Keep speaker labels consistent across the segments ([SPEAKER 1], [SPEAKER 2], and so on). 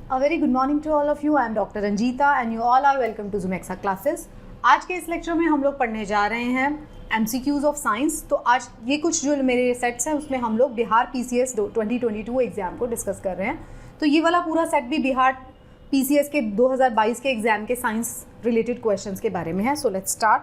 [SPEAKER 1] A very good morning to all of you. I am Dr. Ranjita and you all are welcome to Zumexa classes. आज के इस lecture में हम लोग पढ़ने जा रहे हैं MCQs ऑफ साइंस। तो आज ये कुछ जो मेरे सेट्स हैं उसमें हम लोग बिहार PCS 2022 एग्ज़ाम को डिस्कस कर रहे हैं। तो ये वाला पूरा सेट भी बिहार PCS के 2022 के एग्ज़ाम के साइंस रिलेटेड क्वेश्चंस के बारे में है। So let's start.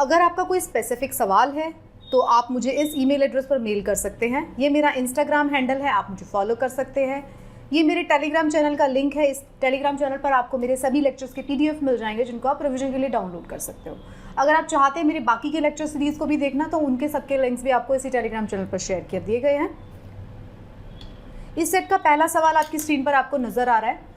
[SPEAKER 1] अगर आपका कोई स्पेसिफिक सवाल है तो आप मुझे इस ईमेल एड्रेस पर मेल कर सकते हैं। ये मेरा इंस्टाग्राम हैंडल है, आप मुझे फॉलो कर सकते हैं। ये मेरे टेलीग्राम चैनल का लिंक है। इस टेलीग्राम चैनल पर आपको मेरे सभी लेक्चर्स के PDF मिल जाएंगे जिनको आप रिवीजन के लिए डाउनलोड कर सकते हो। अगर आप चाहते हैं मेरे बाकी के लेक्चर सीरीज़ को भी देखना तो उनके सबके लिंक्स भी आपको इसी टेलीग्राम चैनल पर शेयर कर दिए गए हैं। इस सेट का पहला सवाल आपकी स्क्रीन पर आपको नज़र आ रहा है।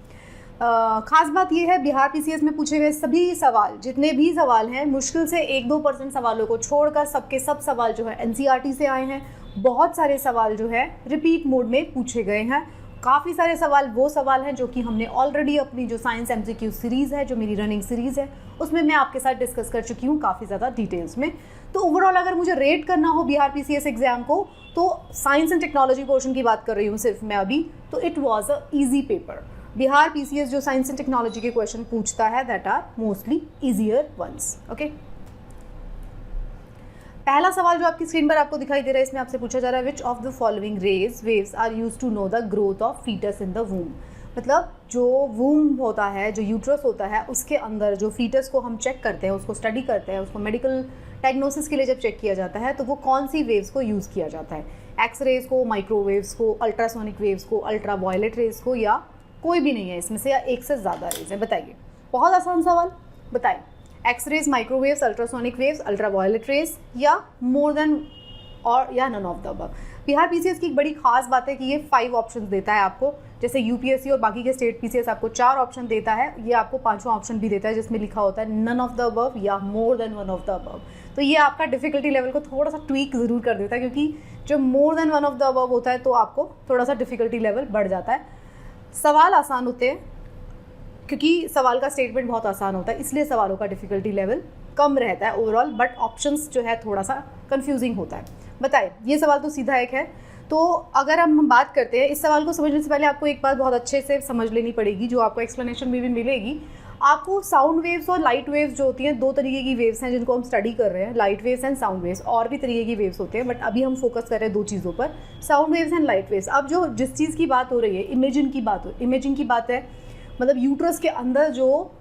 [SPEAKER 1] ख़ास बात यह है, बिहार PCS में पूछे गए सभी सवाल, जितने भी सवाल हैं, मुश्किल से 1-2% सवालों को छोड़कर सबके सब सवाल जो है NCERT से आए हैं। बहुत सारे सवाल जो है रिपीट मोड में पूछे गए हैं। काफ़ी सारे सवाल वो सवाल हैं जो कि हमने ऑलरेडी अपनी जो साइंस MCQ सीरीज़ है, जो मेरी रनिंग सीरीज़ है, उसमें मैं आपके साथ डिस्कस कर चुकी हूँ काफ़ी ज़्यादा डिटेल्स में। तो ओवरऑल अगर मुझे रेट करना हो बिहार PCS एग्ज़ाम को, तो साइंस एंड टेक्नोलॉजी पोर्शन की बात कर रही हूँ सिर्फ मैं अभी, तो it was a easy paper. Bihar PCS जो साइंस एंड टेक्नोलॉजी के क्वेश्चन पूछता है that are mostly easier ones. Okay, पहला सवाल जो आपकी स्क्रीन पर आपको दिखाई दे रहा है, इसमें आपसे पूछा जा रहा है which of the following waves are used to know the growth of foetus in the womb. मतलब जो वूम होता है, जो यूट्रस होता है, उसके अंदर जो फीटस को हम चेक करते हैं, उसको स्टडी करते हैं, उसको मेडिकल डायग्नोसिस के लिए जब चेक किया जाता है तो वो कौन सी वेव्स को यूज़ किया जाता है? एक्सरेज को, माइक्रोवेव्स को, अल्ट्रासोनिक वेव्स को, अल्ट्रा वायलेट रेज को, या कोई भी नहीं है इसमें से, या एक से ज़्यादा रेज है? बताइए। बहुत आसान सवाल, बताइए। X rays, microwaves, ultrasonic waves, ultra violet rays, या मोर देन और या none of the above. Bihar PCS की एक बड़ी खास बात है कि ये 5 ऑप्शन देता है आपको। जैसे UPSC और बाकी के स्टेट PCS आपको 4 ऑप्शन देता है, ये आपको 5वां ऑप्शन भी देता है जिसमें लिखा होता है नन ऑफ द अबव या more than one of the above. तो ये आपका डिफिकल्टी लेवल को थोड़ा सा ट्वीक ज़रूर कर देता है, क्योंकि जब मोर than one of the above होता है तो आपको थोड़ा सा डिफिकल्टी लेवल बढ़ जाता है। सवाल आसान होते हैं क्योंकि सवाल का स्टेटमेंट बहुत आसान होता है, इसलिए सवालों का डिफ़िकल्टी लेवल कम रहता है ओवरऑल, बट ऑप्शंस जो है थोड़ा सा कंफ्यूजिंग होता है। बताइए, ये सवाल तो सीधा एक है। तो अगर हम बात करते हैं, इस सवाल को समझने से पहले आपको एक बात बहुत अच्छे से समझ लेनी पड़ेगी, जो आपको एक्सप्लेनेशन में भी मिलेगी। आपको साउंड वेव्स और लाइट वेव्स जो होती हैं, 2 तरीके की वेव्स हैं जिनको हम स्टडी कर रहे हैं, light waves and sound waves. और भी तरीके की वेव्स होते हैं, बट अभी हम फोकस कर रहे हैं 2 चीज़ों पर, sound waves and light waves. अब जो जिस चीज़ की बात हो रही है, इमेजिंग की बात है, मतलब यूट्रस के अंदर जो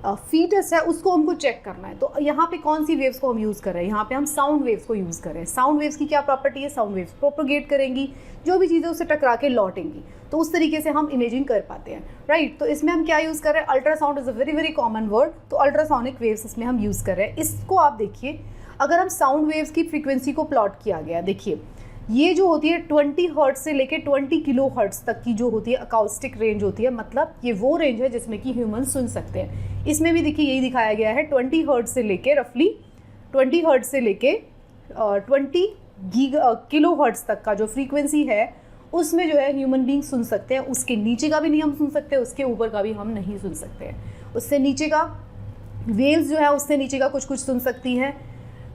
[SPEAKER 1] फीटस है उसको हमको चेक करना है। तो यहाँ पे कौन सी वेव्स को हम यूज़ कर रहे हैं? यहाँ पे हम साउंड वेव्स को यूज़ कर रहे हैं। साउंड वेव्स की क्या प्रॉपर्टी है? साउंड वेव्स प्रोपोगेट करेंगी, जो भी चीज़ें उससे टकरा के लौटेंगी, तो उस तरीके से हम इमेजिंग कर पाते हैं, राइट। तो इसमें हम क्या यूज़ कर रहे हैं? Ultrasound is a very very common word, तो अल्ट्रासोनिक वेव्स इसमें हम यूज़ कर रहे हैं। इसको आप देखिए, अगर हम साउंड वेव्स की फ्रीक्वेंसी को प्लॉट किया गया, देखिए ये जो होती है 20 हर्ट्ज से लेके 20 किलो हर्ट्ज तक की जो होती है अकाउस्टिक रेंज होती है, मतलब ये वो रेंज है जिसमें कि ह्यूमन सुन सकते हैं। इसमें भी देखिए यही दिखाया गया है, 20 हर्ट्ज से लेके रफली 20 हर्ट्ज से लेके 20 किलो हर्ट्ज तक का जो फ्रीक्वेंसी है उसमें जो है ह्यूमन बींग सुन सकते हैं। उसके नीचे का भी नहीं हम सुन सकते, उसके ऊपर का भी हम नहीं सुन सकते हैं। उससे नीचे का वेव्स जो है उससे नीचे का कुछ सुन सकती है,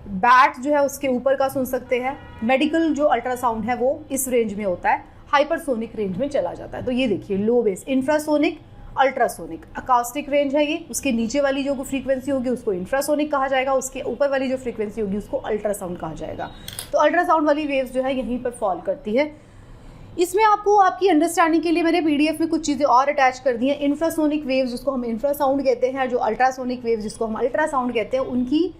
[SPEAKER 1] बैट जो है उसके ऊपर का सुन सकते हैं। मेडिकल जो अल्ट्रासाउंड है वो इस रेंज में होता है, हाइपरसोनिक रेंज में चला जाता है। तो ये देखिए, low bass, infrasonic, ultrasonic, acoustic range है ये। उसके नीचे वाली जो फ्रीक्वेंसी होगी उसको इंफ्रासोनिक कहा जाएगा, उसके ऊपर वाली जो फ्रीक्वेंसी होगी उसको अल्ट्रासाउंड कहा जाएगा। तो अल्ट्रासाउंड वाली वेव्स जो है यहीं पर फॉल करती है। इसमें आपको आपकी अंडरस्टैंडिंग के लिए मैंने PDF में कुछ चीज़ें और अटैच कर दी हैं। इंफ्रासोनिक वेव्स जिसको हम इंफ्रासाउंड कहते हैं, जो अल्ट्रासोनिक वेव्स जिसको हम अल्ट्रासाउंड कहते हैं, उनकी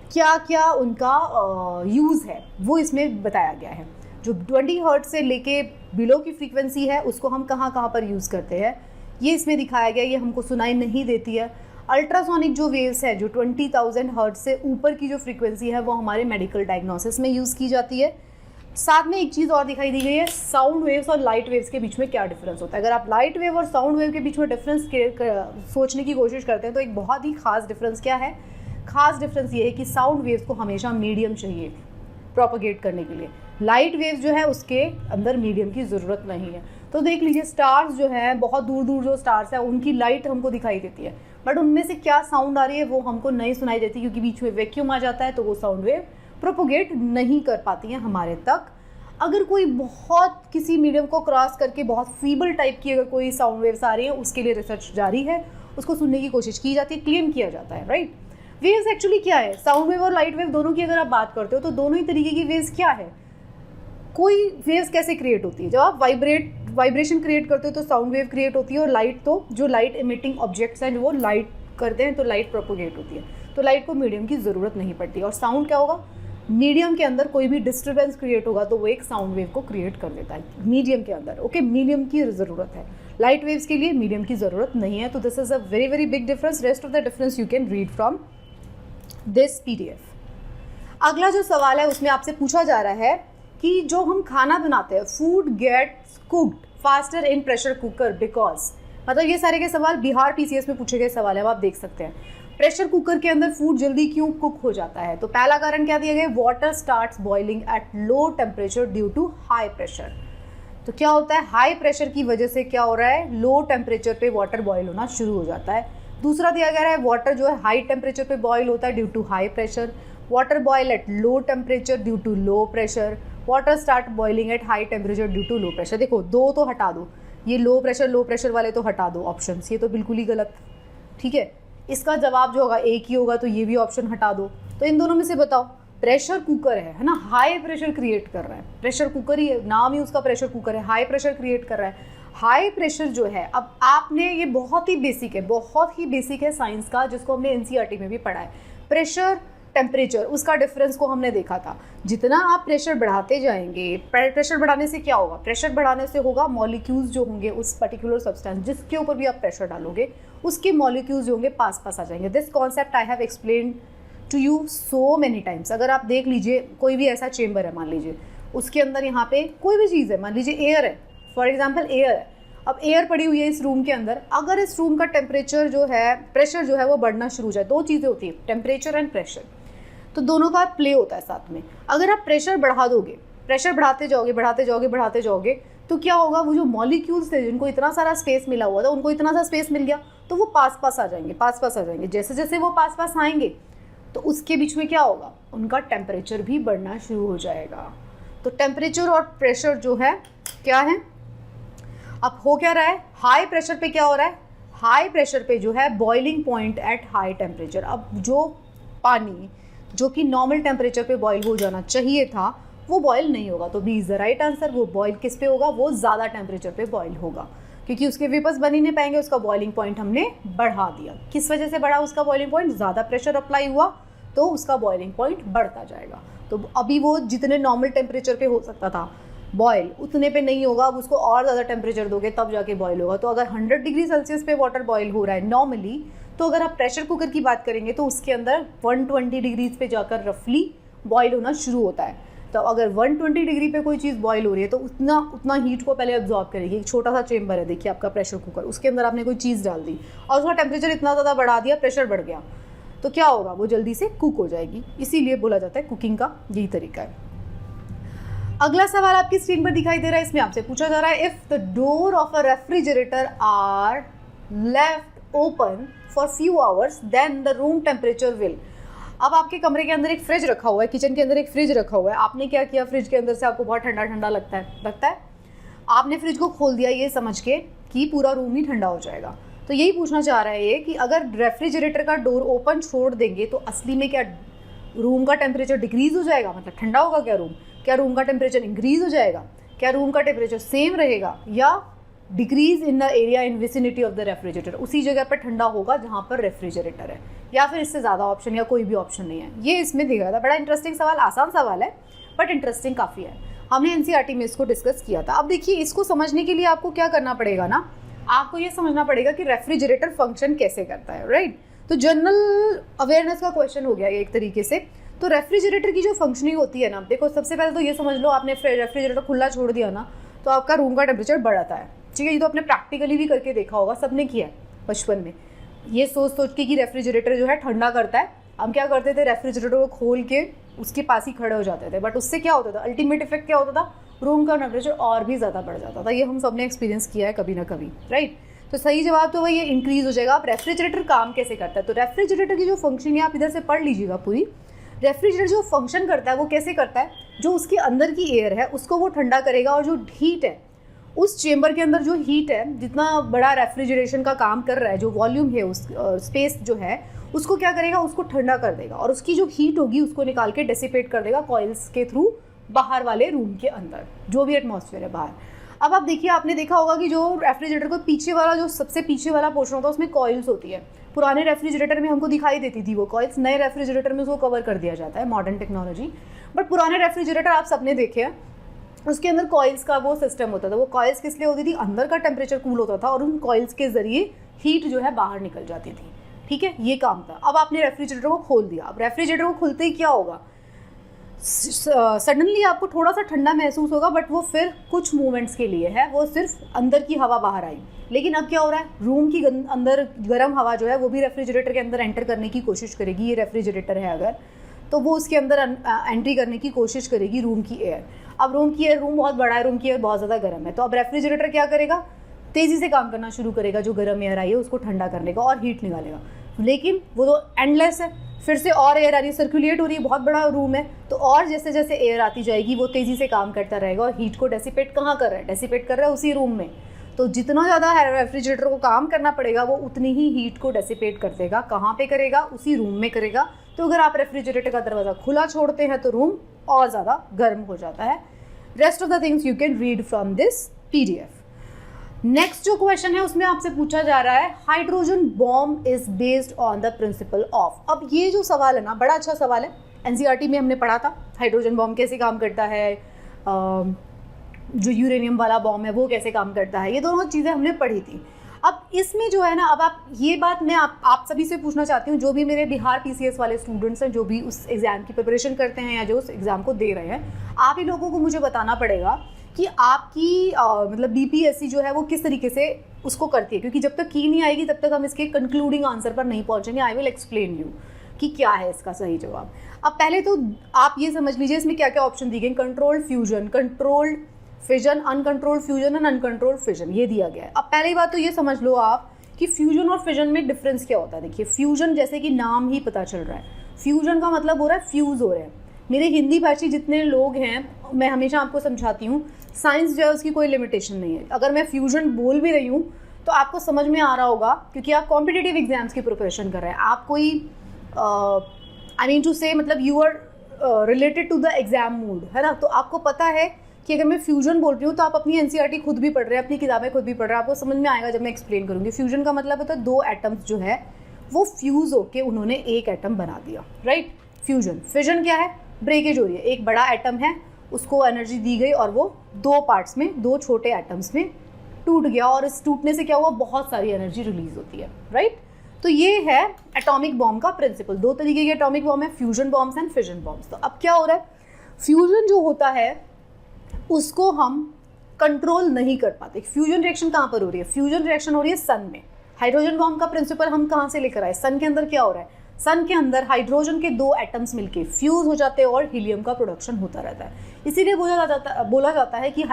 [SPEAKER 1] क्या क्या उनका यूज़ है वो इसमें बताया गया है। जो 20 हर्ट्ज से लेके बिलो की फ्रीक्वेंसी है उसको हम कहाँ कहाँ पर यूज़ करते हैं ये इसमें दिखाया गया, ये हमको सुनाई नहीं देती है। अल्ट्रासोनिक जो वेव्स है, जो 20,000 हर्ट्ज से ऊपर की जो फ्रीक्वेंसी है वो हमारे मेडिकल डायग्नोसिस में यूज़ की जाती है। साथ में एक चीज़ और दिखाई दी गई है, साउंड वेव्स और लाइट वेव्स के बीच में क्या डिफरेंस होता है। अगर आप लाइट वेव और साउंड वेव के बीच में डिफरेंस सोचने की कोशिश करते हैं तो एक बहुत ही खास डिफरेंस क्या है? खास डिफरेंस ये है कि साउंड वेव्स को हमेशा मीडियम चाहिए प्रोपोगेट करने के लिए, लाइट वेव्स जो है उसके अंदर मीडियम की ज़रूरत नहीं है। तो देख लीजिए, स्टार्स जो हैं, बहुत दूर दूर जो स्टार्स हैं उनकी लाइट हमको दिखाई देती है, बट उनमें से क्या साउंड आ रही है वो हमको नहीं सुनाई देती, क्योंकि बीच में वैक्यूम आ जाता है, तो वो साउंड वेव प्रोपोगेट नहीं कर पाती हैं हमारे तक। अगर कोई बहुत किसी मीडियम को क्रॉस करके बहुत फीबल टाइप की अगर कोई साउंड वेव्स आ रही है, उसके लिए रिसर्च जारी है, उसको सुनने की कोशिश की जाती है, क्लेम किया जाता है, राइट। वेव्स एक्चुअली क्या है, साउंड वेव और लाइट वेव दोनों की अगर आप बात करते हो तो दोनों ही तरीके की वेव्स क्या है। कोई वेव्स कैसे क्रिएट होती है, जब आप वाइब्रेशन क्रिएट करते हो तो साउंड वेव क्रिएट होती है, और लाइट तो जो लाइट इमिटिंग ऑब्जेक्ट्स हैं वो लाइट करते हैं तो लाइट प्रोपोगेट होती है, तो लाइट को मीडियम की ज़रूरत नहीं पड़ती। और साउंड क्या होगा, मीडियम के अंदर कोई भी डिस्टर्बेंस क्रिएट होगा तो वो एक साउंड वेव को क्रिएट कर देता है मीडियम के अंदर, ओके। मीडियम की ज़रूरत है, लाइट वेव्स के लिए मीडियम की ज़रूरत नहीं है। तो this is a very very big difference. Rest of the difference you can read from this PDF। अगला जो सवाल है उसमें आपसे पूछा जा रहा है कि जो हम खाना बनाते हैं, food gets cooked faster in pressure cooker because, मतलब ये सारे के सवाल बिहार PCS में पूछे गए सवाल है, आप देख सकते हैं। प्रेशर कुकर के अंदर फूड जल्दी क्यों कुक हो जाता है, तो पहला कारण क्या दिया गया, water starts boiling at low temperature due to high pressure. तो क्या होता है, हाई प्रेशर की वजह से क्या हो रहा है, लो टेम्परेचर पे वाटर बॉयल होना शुरू हो जाता है। दूसरा दिया गया है, वाटर जो है हाई टेम्परेचर पे बॉयल होता है due to high pressure, water boil at low temperature due to low pressure, water start boiling at high temperature due to low pressure. देखो दो तो हटा दो, ये लो प्रेशर वाले तो हटा दो ऑप्शंस, ये तो बिल्कुल ही गलत, ठीक है। इसका जवाब जो होगा एक ही होगा, तो ये भी ऑप्शन हटा दो। तो इन दोनों में से बताओ, प्रेशर कुकर है ना, हाई प्रेशर क्रिएट कर रहा है, प्रेशर कुकर ही है, नाम ही उसका प्रेशर कुकर है, हाई प्रेशर क्रिएट कर रहा है। हाई प्रेशर जो है, अब आपने ये बहुत ही बेसिक है साइंस का, जिसको हमने NCERT में भी पढ़ा है। प्रेशर टेम्परेचर, उसका डिफरेंस को हमने देखा था। जितना आप प्रेशर बढ़ाते जाएंगे, प्रेशर बढ़ाने से क्या होगा, प्रेशर बढ़ाने से होगा मॉलिक्यूल्स जो होंगे उस पर्टिकुलर सब्सटेंस जिसके ऊपर भी आप प्रेशर डालोगे, उसके मॉलिक्यूल्स जो होंगे पास आ जाएंगे। This concept I have explain to you so many times. अगर आप देख लीजिए, कोई भी ऐसा चेम्बर है, मान लीजिए उसके अंदर यहाँ पे कोई भी चीज़ है, मान लीजिए एयर है, फॉर एग्जाम्पल एयर है। अब एयर पड़ी हुई है इस रूम के अंदर, अगर इस रूम का टेम्परेचर जो है, प्रेशर जो है वो बढ़ना शुरू हो जाए, दो चीज़ें होती है, टेम्परेचर एंड प्रेशर, तो दोनों का प्ले होता है साथ में। अगर आप प्रेशर बढ़ा दोगे, प्रेशर बढ़ाते जाओगे, तो क्या होगा, वो जो मॉलिक्यूल्स थे जिनको इतना सारा स्पेस मिला हुआ था, उनको इतना सा स्पेस मिल गया, तो वो पास आ जाएंगे। जैसे जैसे वो पास आएंगे तो उसके बीच में क्या होगा, उनका टेम्परेचर भी बढ़ना शुरू हो जाएगा। तो टेम्परेचर और प्रेशर जो है क्या है, अब हो क्या रहा है, हाई प्रेशर पे क्या हो रहा है, हाई प्रेशर पे जो है boiling point eight high temperature. अब जो पानी जो कि नॉर्मल टेम्परेचर पे बॉईल हो जाना चाहिए था, वो बॉईल नहीं होगा। तो B is the right answer. वो बॉईल किस पे होगा, वो ज़्यादा टेम्परेचर पे बॉईल होगा, क्योंकि उसके वेपर्स बन ही नहीं पाएंगे, उसका बॉइलिंग पॉइंट हमने बढ़ा दिया। किस वजह से बढ़ा उसका बॉइलिंग पॉइंट, ज़्यादा प्रेशर अप्लाई हुआ तो उसका बॉइलिंग पॉइंट बढ़ता जाएगा। तो अभी वो जितने नॉर्मल टेम्परेचर पे हो सकता था बॉयल, उतने पे नहीं होगा, अब उसको और ज़्यादा टेम्परेचर दोगे तब जाके बॉयल होगा। तो अगर 100 डिग्री सेल्सियस पे वाटर बॉयल हो रहा है नॉर्मली, तो अगर आप प्रेशर कुकर की बात करेंगे तो उसके अंदर 120 डिग्रीज पे जाकर रफली बॉयल होना शुरू होता है। तो अगर 120 डिग्री पे कोई चीज़ बॉयल हो रही है तो उतना हीट को पहले एब्जॉर्ब करेगी। एक छोटा सा चेम्बर है, देखिए आपका प्रेशर कुकर, उसके अंदर आपने कोई चीज़ डाल दी और उसका टेम्परेचर इतना ज़्यादा बढ़ा दिया, प्रेशर बढ़ गया, तो क्या होगा, वो जल्दी से कुक हो जाएगी। इसीलिए बोला जाता है कुकिंग का यही तरीका है। अगला सवाल आपकी स्क्रीन पर दिखाई दे रहा है, इसमें आपसे पूछा जा रहा है, if the door of a refrigerator are left open for few hours then the room temperature will. अब आपके कमरे के अंदर एक फ्रिज रखा हुआ है, किचन के अंदर एक फ्रिज रखा हुआ है, आपने क्या किया, फ्रिज के अंदर से आपको बहुत ठंडा ठंडा लगता है, आपने फ्रिज को खोल दिया ये समझ के कि पूरा रूम ही ठंडा हो जाएगा। तो यही पूछना चाह रहा है ये कि अगर रेफ्रिजरेटर का डोर ओपन छोड़ देंगे तो असली में क्या रूम का टेम्परेचर डिक्रीज़ हो जाएगा, मतलब ठंडा होगा क्या रूम का टेम्परेचर इंक्रीज़ हो जाएगा, क्या रूम का टेम्परेचर सेम रहेगा, या decrease in the area in vicinity of the refrigerator, उसी जगह पर ठंडा होगा जहाँ पर रेफ्रिजरेटर है, या फिर इससे ज़्यादा ऑप्शन या कोई भी ऑप्शन नहीं है। ये इसमें दिखा था। बड़ा इंटरेस्टिंग सवाल, आसान सवाल है बट इंटरेस्टिंग काफ़ी है। हमने NCERT में इसको डिस्कस किया था। अब देखिए, इसको समझने के लिए आपको क्या करना पड़ेगा ना, आपको ये समझना पड़ेगा कि रेफ्रिजरेटर फंक्शन कैसे करता है, राइट। तो जनरल अवेयरनेस का क्वेश्चन हो गया ये एक तरीके से। तो रेफ्रिजरेटर की जो फंक्शनिंग होती है ना, देखो सबसे पहले तो ये समझ लो, आपने रेफ्रिजरेटर खुला छोड़ दिया ना तो आपका रूम का टेम्परेचर बढ़ाता है, ठीक है। ये तो आपने प्रैक्टिकली भी करके देखा होगा, सबने किया है बचपन में, ये सोच के कि रेफ्रिजरेटर जो है ठंडा करता है। हम क्या करते थे, रेफ्रिजरेटर को खोल के उसके पास ही खड़े हो जाते थे, बट उससे क्या होता था, अल्टीमेट इफेक्ट क्या होता था, रूम का टेम्परेचर और भी ज़्यादा बढ़ जाता था। ये हम सबने एक्सपीरियंस किया है कभी ना कभी, राइट। तो सही जवाब तो वही, ये इंक्रीज़ हो जाएगा। अब रेफ्रिजरेटर काम कैसे करता है, तो रेफ्रिजरेटर की जो फंक्शन है आप इधर से पढ़ लीजिएगा पूरी। रेफ्रिजरेटर जो फंक्शन करता है वो कैसे करता है, जो उसके अंदर की एयर है उसको वो ठंडा करेगा, और जो हीट है उस चेम्बर के अंदर, जो हीट है, जितना बड़ा रेफ्रिजरेशन का काम कर रहा है, जो वॉल्यूम है उस स्पेस जो है उसको क्या करेगा, उसको ठंडा कर देगा, और उसकी जो हीट होगी उसको निकाल के डेसिपेट कर देगा कॉइल्स के थ्रू बाहर वाले रूम के अंदर, जो भी एटमॉस्फेयर है बाहर। अब आप देखिए, आपने देखा होगा कि जो रेफ्रिजरेटर को पीछे वाला, जो सबसे पीछे वाला पोर्शन होता है उसमें कॉइल्स होती है। पुराने रेफ्रिजरेटर में हमको दिखाई देती थी वो कॉइल्स, नए रेफ्रिजरेटर में उसको कवर कर दिया जाता है, मॉडर्न टेक्नोलॉजी। बट पुराने रेफ्रिजरेटर आप सबने देखे हैं, उसके अंदर कॉइल्स का वो सिस्टम होता था। वो कॉइल्स किस लिए होती थी, अंदर का टेम्परेचर कूल होता था और उन कॉइल्स के जरिए हीट जो है बाहर निकल जाती थी। ठीक है, ये काम था। अब आपने रेफ्रिजरेटर को खोल दिया, अब रेफ्रिजरेटर को खुलते ही क्या होगा, सडनली आपको थोड़ा सा ठंडा महसूस होगा, बट वो फिर कुछ मोमेंट्स के लिए है, वो सिर्फ अंदर की हवा बाहर आई। लेकिन अब क्या हो रहा है, रूम की अंदर गर्म हवा जो है वो भी रेफ्रिजरेटर के अंदर एंटर करने की कोशिश करेगी। ये रेफ्रिजरेटर है अगर, तो वो उसके अंदर एंट्री करने की कोशिश करेगी रूम की एयर। अब रूम की एयर, रूम बहुत बड़ा है, रूम की एयर बहुत ज़्यादा गर्म है, तो अब रेफ्रिजरेटर क्या करेगा, तेज़ी से काम करना शुरू करेगा, जो गर्म एयर आई है उसको ठंडा करने का और हीट निकालेगा। लेकिन वो तो एंडलेस है, फिर से और एयर आ रही है, सर्कुलेट हो रही है, बहुत बड़ा रूम है, तो और जैसे जैसे एयर आती जाएगी वो तेज़ी से काम करता रहेगा, और हीट को डेसिपेट कहाँ कर रहा है, डेसिपेट कर रहा है उसी रूम में। तो जितना ज़्यादा रेफ्रिजरेटर को काम करना पड़ेगा वो उतनी ही हीट को डेसिपेट कर देगा। कहाँ पे करेगा, उसी रूम में करेगा। तो अगर आप रेफ्रिजरेटर का दरवाज़ा खुला छोड़ते हैं तो रूम और ज़्यादा गर्म हो जाता है। Rest of the things you can read from this PDF। Next जो क्वेश्चन है उसमें आपसे पूछा जा रहा है, hydrogen bomb is based on the principle of. अब ये जो सवाल है ना, बड़ा अच्छा सवाल है, NCERT में हमने पढ़ा था हाइड्रोजन बॉम्ब कैसे काम करता है, जो यूरेनियम वाला बॉम्ब है वो कैसे काम करता है, ये दोनों चीज़ें हमने पढ़ी थी। अब इसमें जो है ना, अब आप ये बात मैं आप सभी से पूछना चाहती हूँ, जो भी मेरे बिहार PCS वाले स्टूडेंट्स हैं, जो भी उस एग्ज़ाम की प्रिपरेशन करते हैं या जो उस एग्ज़ाम को दे रहे हैं, आप ही लोगों को मुझे बताना पड़ेगा कि आपकी मतलब BPSC जो है वो किस तरीके से उसको करती है, क्योंकि जब तक की नहीं आएगी तब तक हम इसके कंक्लूडिंग आंसर पर नहीं पहुँचेंगे। आई विल एक्सप्लेन यू कि क्या है इसका सही जवाब। अब पहले तो आप ये समझ लीजिए इसमें क्या क्या ऑप्शन दिए गए, controlled fusion, controlled fission, uncontrolled fusion and uncontrolled fission, ये दिया गया है। अब पहली बात तो ये समझ लो आप कि फ्यूजन और फिजन में डिफरेंस क्या होता है। देखिए, फ्यूजन जैसे कि नाम ही पता चल रहा है, फ्यूजन का मतलब हो रहा है फ्यूज़ हो रहे हैं। मेरे हिंदी भाषी जितने लोग हैं, मैं हमेशा आपको समझाती हूँ, साइंस जो है उसकी कोई लिमिटेशन नहीं है। अगर मैं फ्यूजन बोल भी रही हूँ तो आपको समझ में आ रहा होगा, क्योंकि आप कॉम्पिटिटिव एग्जाम्स की प्रिपरेशन कर रहे हैं। आप कोई आई मीन टू से, मतलब you are related to the exam mood, है ना। तो आपको पता है कि अगर मैं फ्यूजन बोल रही हूँ तो आप अपनी NCERT खुद भी पढ़ रहे हैं, अपनी किताबें खुद भी पढ़ रहे हैं, आपको समझ में आएगा जब मैं एक्सप्लेन करूँगी। फ्यूजन का मतलब होता है दो एटम्स जो है वो फ्यूज़ होके उन्होंने एक एटम बना दिया, राइट। फ्यूजन। फिजन क्या है, ब्रेकेज हो रही है, एक बड़ा एटम है उसको एनर्जी दी गई और वो दो पार्ट्स में, दो छोटे एटम्स में टूट गया, और इस टूटने से क्या हुआ, बहुत सारी एनर्जी रिलीज होती है, राइट। तो ये है एटॉमिक बॉम्ब का प्रिंसिपल। दो तरीके के एटॉमिक बॉम्ब है, fusion bombs and fission bombs. तो अब क्या हो रहा है, फ्यूजन जो होता है उसको हम कंट्रोल नहीं कर पाते। फ्यूजन रिएक्शन कहाँ पर हो रही है, फ्यूजन रिएक्शन हो रही है सन में। हाइड्रोजन बॉम्ब का प्रिंसिपल हम कहाँ से लेकर आए, सन के अंदर क्या हो रहा है, सन के अंदर हाइड्रोजन के दो एटम्स मिलके फ्यूज हो जाते हैं और हीलियम का प्रोडक्शन होता रहता है। इसीलिए बोला जाता है कि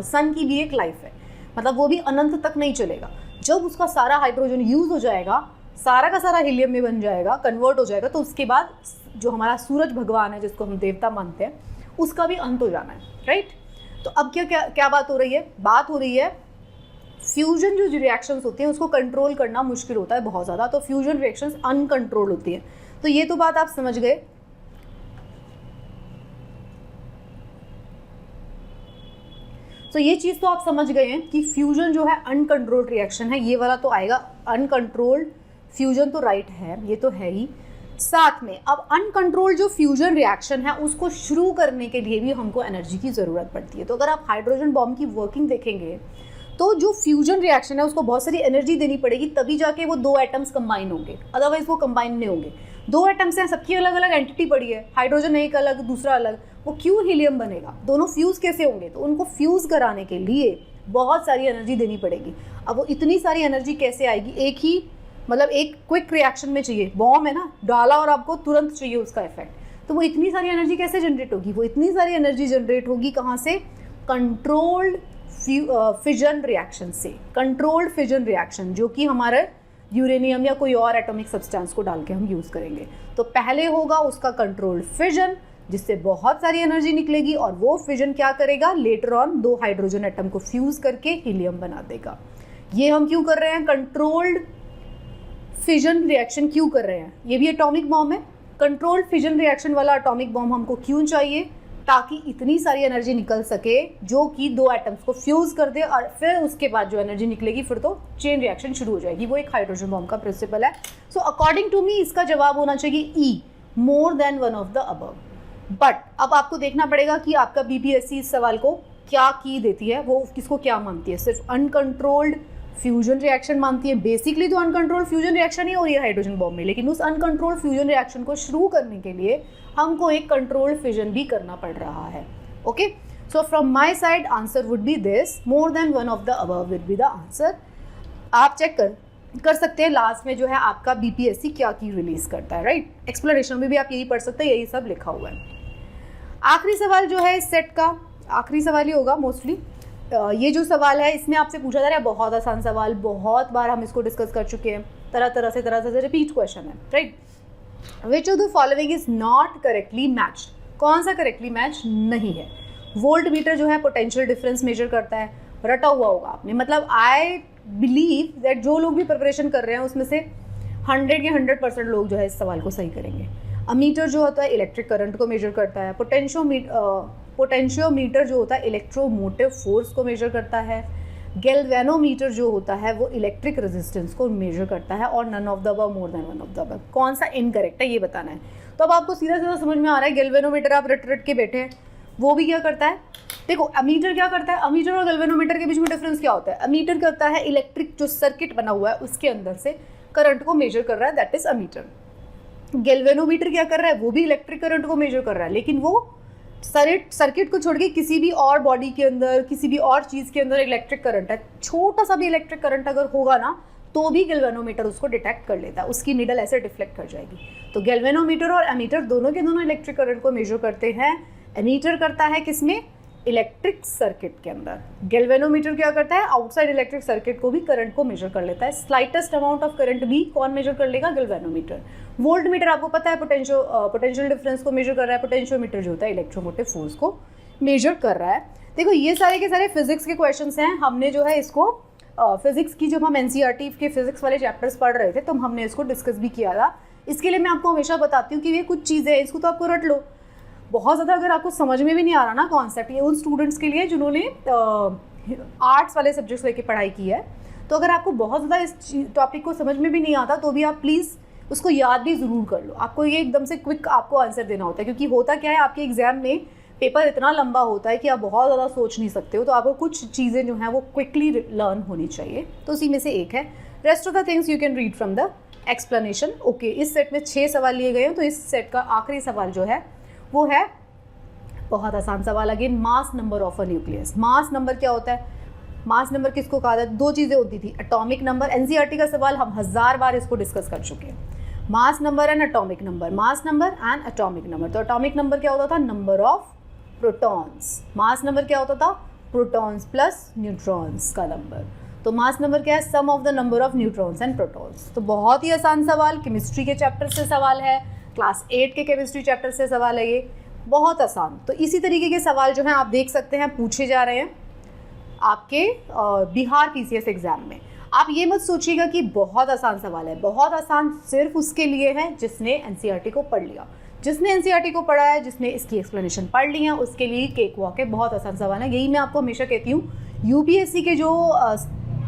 [SPEAKER 1] सन की भी एक लाइफ है, मतलब वो भी अनंत तक नहीं चलेगा। जब उसका सारा हाइड्रोजन यूज हो जाएगा, सारा का सारा हीलियम में बन जाएगा, कन्वर्ट हो जाएगा, तो उसके बाद जो हमारा सूरज भगवान है, जिसको हम देवता मानते हैं, उसका भी अंत हो जाना है, राइट। तो अब क्या बात हो रही है, बात हो रही है फ्यूजन जो रिएक्शंस होती हैं उसको कंट्रोल करना मुश्किल होता है बहुत ज़्यादा, तो फ्यूजन रिएक्शंस अनकंट्रोल होती हैं। तो ये तो बात आप समझ गए। तो ये चीज़ तो आप समझ गए हैं कि फ्यूजन जो है अनकंट्रोल्ड रिएक्शन है, ये वाला तो आएगा, अनकंट्रोल्ड फ्यूजन तो राइट है, ये तो है ही। साथ में अब अनकंट्रोल्ड जो फ्यूजन रिएक्शन है उसको शुरू करने के लिए भी हमको एनर्जी की ज़रूरत पड़ती है। तो अगर आप हाइड्रोजन बॉम्ब की वर्किंग देखेंगे तो जो फ्यूजन रिएक्शन है उसको बहुत सारी एनर्जी देनी पड़ेगी, तभी जाके वो दो एटम्स कंबाइन होंगे, अदरवाइज वो कंबाइन नहीं होंगे। दो एटम्स हैं, सबकी अलग अलग एंटिटी पड़ी है, हाइड्रोजन एक अलग दूसरा अलग, वो क्यों हीलियम बनेगा, दोनों फ्यूज़ कैसे होंगे। तो उनको फ्यूज़ कराने के लिए बहुत सारी एनर्जी देनी पड़ेगी। अब वो इतनी सारी एनर्जी कैसे आएगी, एक ही मतलब एक क्विक रिएक्शन में चाहिए, बॉम्ब है ना, डाला और आपको तुरंत चाहिए उसका इफेक्ट, तो वो इतनी सारी एनर्जी कैसे जनरेट होगी, वो इतनी सारी एनर्जी जनरेट होगी कहाँ से, कंट्रोल्ड फिजन रिएक्शन से। कंट्रोल्ड फिजन रिएक्शन जो कि हमारे यूरेनियम या कोई और एटॉमिक सब्सटेंस को डाल के हम यूज़ करेंगे। तो पहले होगा उसका कंट्रोल्ड फिजन, जिससे बहुत सारी एनर्जी निकलेगी और वो फिजन क्या करेगा, लेटर ऑन 2 हाइड्रोजन एटम को फ्यूज करके हीलियम बना देगा। ये हम क्यों कर रहे हैं, कंट्रोल्ड फिजन रिएक्शन क्यों कर रहे हैं, ये भी एटॉमिक बॉम्ब है। कंट्रोल्ड फिजन रिएक्शन वाला एटॉमिक बॉम्ब हमको क्यों चाहिए, ताकि इतनी सारी एनर्जी निकल सके जो कि 2 एटम्स को फ्यूज कर दे और फिर उसके बाद जो एनर्जी निकलेगी फिर तो चेन रिएक्शन शुरू हो जाएगी। वो एक हाइड्रोजन बॉम्ब का प्रिंसिपल है। सो अकॉर्डिंग टू मी इसका जवाब होना चाहिए E, more than one of the above. But अब आपको देखना पड़ेगा कि आपका बीपीएससी इस सवाल को क्या की देती है, वो किसको क्या मानती है, सिर्फ अनकंट्रोल्ड फ्यूजन रिएक्शन मानती है। बेसिकली तो अनकंट्रोल्ड फ्यूजन रिएक्शन ही हो रही है हाइड्रोजन बॉम्ब में, लेकिन उस अनकंट्रोल्ड फ्यूजन रिएक्शन को शुरू करने के लिए हमको एक कंट्रोल्ड फिजन भी करना पड़ रहा है। Okay, so from my side answer would be this, more than one of the above will be the answer. आप चेक कर सकते हैं लास्ट में जो है आपका बीपीएससी क्या की रिलीज करता है, राइट। एक्सप्लेनेशन में भी आप यही पढ़ सकते हैं, यही सब लिखा हुआ है। आखिरी सवाल जो है इस सेट का, आखिरी सवाल ही होगा मोस्टली। ये जो सवाल है इसमें आपसे पूछा जा रहा है, बहुत आसान सवाल, बहुत बार हम इसको डिस्कस कर चुके हैं, तरह से रिपीट क्वेश्चन है, right. Which of the following is not correctly matched, कौन सा करेक्टली मैच नहीं है। वोल्ट मीटर जो है पोटेंशियल डिफरेंस मेजर करता है, रटा हुआ होगा आपने, मतलब आई बिलीव दैट जो लोग भी प्रिपरेशन कर रहे हैं उसमें से 100 के 100% लोग जो है इस सवाल को सही करेंगे। अमीटर जो होता है इलेक्ट्रिक करंट को मेजर करता है, पोटेंशियोमीटर जो होता है इलेक्ट्रोमोटिव फोर्स को मेजर करता है, गैल्वेनोमीटर जो होता है वो इलेक्ट्रिक रेजिस्टेंस को मेजर करता है, और none of the above, more than one of the above. कौन सा इनकरेक्ट है ये बताना है। तो अब आपको सीधा सीधा समझ में आ रहा है, गैल्वेनोमीटर आप रट के बैठे हैं, वो भी क्या करता है, देखो अमीटर क्या करता है, अमीटर और गैल्वेनोमीटर के बीच में डिफरेंस क्या होता है। अमीटर करता है इलेक्ट्रिक जो सर्किट बना हुआ है उसके अंदर से करंट को मेजर कर रहा है, दैट इज अमीटर। गैल्वेनोमीटर क्या कर रहा है, वो भी इलेक्ट्रिक करंट को मेजर कर रहा है, लेकिन वो सर्किट को छोड़ के किसी भी और बॉडी के अंदर, किसी भी और चीज़ के अंदर इलेक्ट्रिक करंट है, छोटा सा भी इलेक्ट्रिक करंट अगर होगा ना तो भी गैल्वेनोमीटर उसको डिटेक्ट कर लेता है, उसकी नीडल ऐसे डिफ्लेक्ट कर जाएगी। तो गैल्वेनोमीटर और एमीटर दोनों के दोनों इलेक्ट्रिक करंट को मेजर करते हैं। एमीटर करता है किसमें, इलेक्ट्रिक सर्किट के अंदर। गैल्वेनोमीटर क्या करता है, आउटसाइड इलेक्ट्रिक सर्किट को भी करंट को मेजर कर लेता है। स्लाइटेस्ट अमाउंट ऑफ करंट भी कौन मेजर कर लेगा, गैल्वेनोमीटर। वोल्ट मीटर आपको पता है पोटेंशियल डिफरेंस को मेजर कर रहा है, पोटेंशियोमीटर जो होता है इलेक्ट्रोमोटिव फोर्स को मेजर कर रहा है। देखो ये सारे के सारे फिजिक्स के क्वेश्चंस हैं। हमने जो है इसको फिजिक्स की, जब हम एनसीईआरटी के फिजिक्स वाले चैप्टर्स पढ़ रहे थे तो हमने इसको डिस्कस भी किया था। इसके लिए मैं आपको हमेशा बताती हूँ कि ये कुछ चीज़ें हैं, इसको तो आपको रट लो। बहुत ज़्यादा अगर आपको समझ में भी नहीं आ रहा ना कॉन्सेप्ट, ये उन स्टूडेंट्स के लिए जिन्होंने आर्ट्स वाले सब्जेक्ट्स लेके पढ़ाई की है, तो अगर आपको बहुत ज़्यादा इस टॉपिक को समझ में भी नहीं आता तो भी आप प्लीज़ उसको याद भी ज़रूर कर लो। आपको ये एकदम से क्विक आपको आंसर देना होता है, क्योंकि होता क्या है आपके एग्जाम में पेपर इतना लंबा होता है कि आप बहुत ज़्यादा सोच नहीं सकते हो, तो आपको कुछ चीज़ें जो हैं वो क्विकली लर्न होनी चाहिए, तो उसी में से एक है। Rest of the things you can read from the explanation. Okay, इस सेट में 6 सवाल लिए गए हैं, तो इस सेट का आखिरी सवाल जो है वो है बहुत आसान सवाल, again mass number of a nucleus. Mass number क्या होता है, मास नंबर किसको कहा जाता है, 2 चीज़ें होती थी, एटॉमिक नंबर, एनसीईआरटी का सवाल हम 1000 बार इसको डिस्कस कर चुके हैं। Mass number and atomic number, mass number and atomic number. तो एटॉमिक नंबर क्या होता था, number of protons. Mass number क्या होता था, प्रोटॉन्स प्लस न्यूट्रॉन्स का नंबर। तो मास नंबर क्या है, sum of the number of neutrons and protons. तो बहुत ही आसान सवाल, केमिस्ट्री के चैप्टर से सवाल है, क्लास 8 के केमिस्ट्री चैप्टर से सवाल है, ये बहुत आसान। तो इसी तरीके के सवाल जो हैं आप देख सकते हैं पूछे जा रहे हैं आपके बिहार पीसीएस एग्जाम में। आप ये मत सोचिएगा कि बहुत आसान सवाल है, बहुत आसान सिर्फ उसके लिए है जिसने एनसीईआरटी को पढ़ लिया। जिसने एनसीईआरटी को पढ़ा है, जिसने इसकी एक्सप्लेनेशन पढ़ ली है, उसके लिए केक वॉक है, बहुत आसान सवाल है। यही मैं आपको हमेशा कहती हूँ, यूपीएससी के जो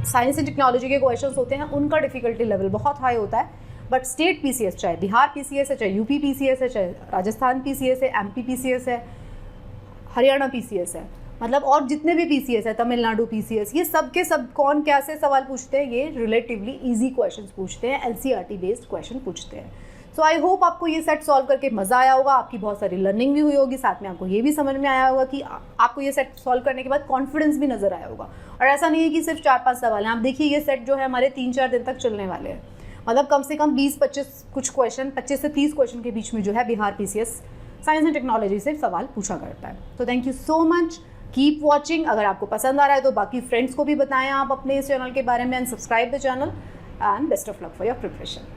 [SPEAKER 1] साइंस एंड टेक्नोलॉजी के क्वेश्चन होते हैं उनका डिफिकल्टी लेवल बहुत हाई होता है, बट स्टेट पीसीएस, चाहे बिहार पीसीएस है, चाहे यूपी पीसीएस है, चाहे राजस्थान पीसीएस है, एमपी पीसीएस है, हरियाणा पीसीएस है, मतलब और जितने भी पीसीएस है, तमिलनाडु पीसीएस, ये सब के सब कौन कैसे सवाल पूछते हैं, ये रिलेटिवली इजी क्वेश्चंस पूछते हैं, एनसीईआरटी बेस्ड क्वेश्चन पूछते हैं। सो आई होप आपको ये सेट सॉल्व करके मज़ा आया होगा, आपकी बहुत सारी लर्निंग भी हुई होगी, साथ में आपको ये भी समझ में आया होगा कि आपको ये सेट सॉल्व करने के बाद कॉन्फिडेंस भी नज़र आया होगा। और ऐसा नहीं है कि सिर्फ 4-5 सवाल हैं, आप देखिए ये सेट जो है हमारे 3-4 दिन तक चलने वाले हैं, मतलब कम से कम 20-25 कुछ क्वेश्चन, 25 से 30 क्वेश्चन के बीच में जो है Bihar PCS science and technology से सवाल पूछा करता है। तो thank you so much, keep watching. अगर आपको पसंद आ रहा है तो बाकी फ्रेंड्स को भी बताएं आप अपने इस चैनल के बारे में, and subscribe the channel, and best of luck for your preparation.